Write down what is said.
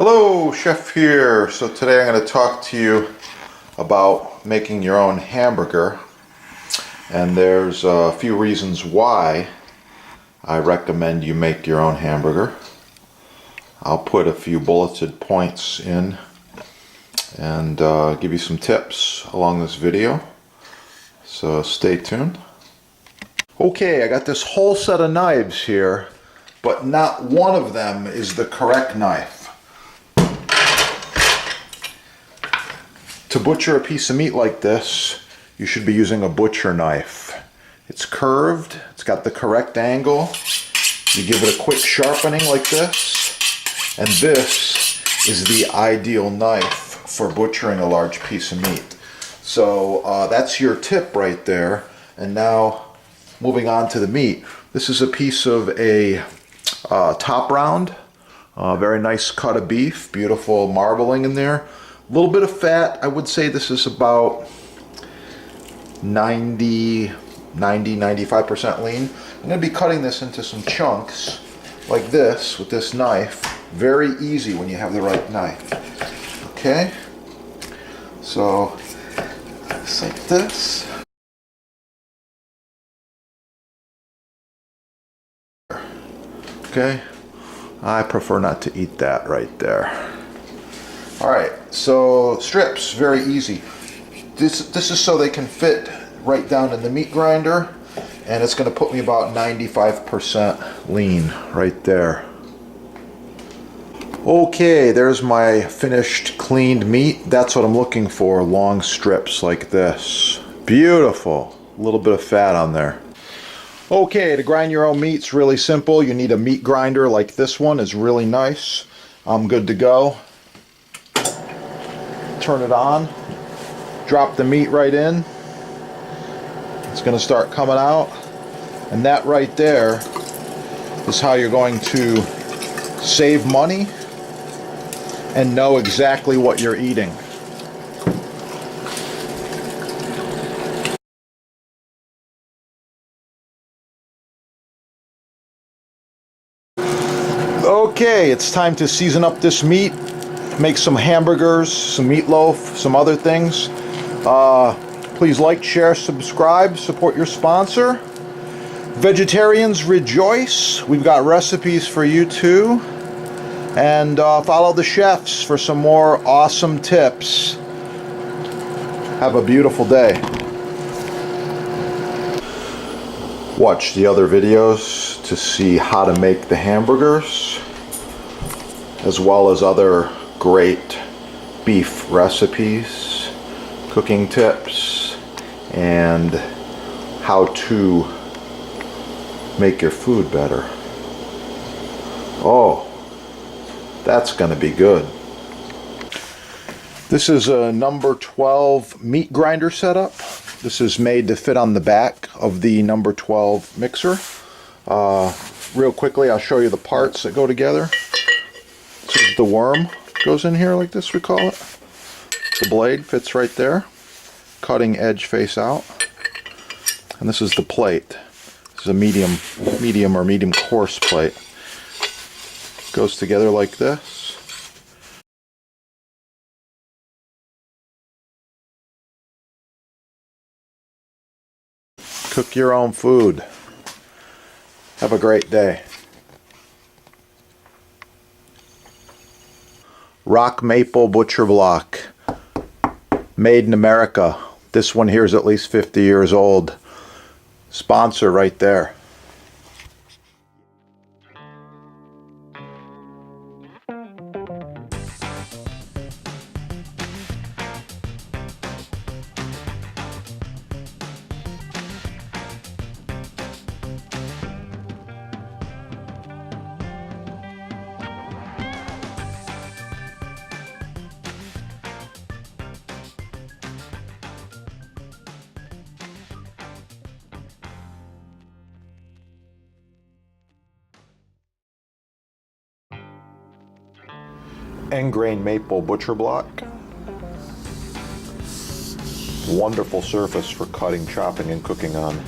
Hello, Chef here. So today I'm going to talk to you about making your own hamburger, and there's a few reasons why I recommend you make your own hamburger. I'll put a few bulleted points in and give you some tips along this video, so stay tuned. Okay, I got this whole set of knives here, but not one of them is the correct knife. To butcher a piece of meat like this, you should be using a butcher knife. It's curved, it's got the correct angle. You give it a quick sharpening like this, and this is the ideal knife for butchering a large piece of meat. So that's your tip right there. And now moving on to the meat. This is a piece of a top round, very nice cut of beef, beautiful marbling in there. A little bit of fat. I would say this is about 95% lean. I'm going to be cutting this into some chunks like this with this knife. Very easy when you have the right knife. Okay? So, just like this. Okay? I prefer not to eat that right there. Alright, so strips, very easy. This is so they can fit right down in the meat grinder, and it's going to put me about 95% lean right there. Okay, there's my finished cleaned meat. That's what I'm looking for, long strips like this. Beautiful. A little bit of fat on there. Okay, to grind your own meat's really simple. You need a meat grinder like this one. It's really nice. I'm good to go. Turn it on, drop the meat right in. It's going to start coming out, and that right there is how you're going to save money and know exactly what you're eating. Okay, it's time to season up this meat. Make some hamburgers, some meatloaf, some other things. Please like, share, subscribe, support your sponsor. Vegetarians rejoice. We've got recipes for you too. And follow the chefs for some more awesome tips. Have a beautiful day. Watch the other videos to see how to make the hamburgers, as well as other great beef recipes, cooking tips, and how to make your food better. Oh, that's going to be good. This is a number 12 meat grinder setup. This is made to fit on the back of the number 12 mixer. Real quickly, I'll show you the parts that go together. This is the worm. Goes in here like this, we call it. The blade fits right there, cutting edge face out, and this is the plate. This is a medium or medium coarse plate. Goes together like this. Cook your own food. Have a great day. Rock Maple Butcher Block, made in America. This one here is at least 50 years old. Sponsor right there. Engrain maple butcher block. Wonderful surface for cutting, chopping, and cooking on.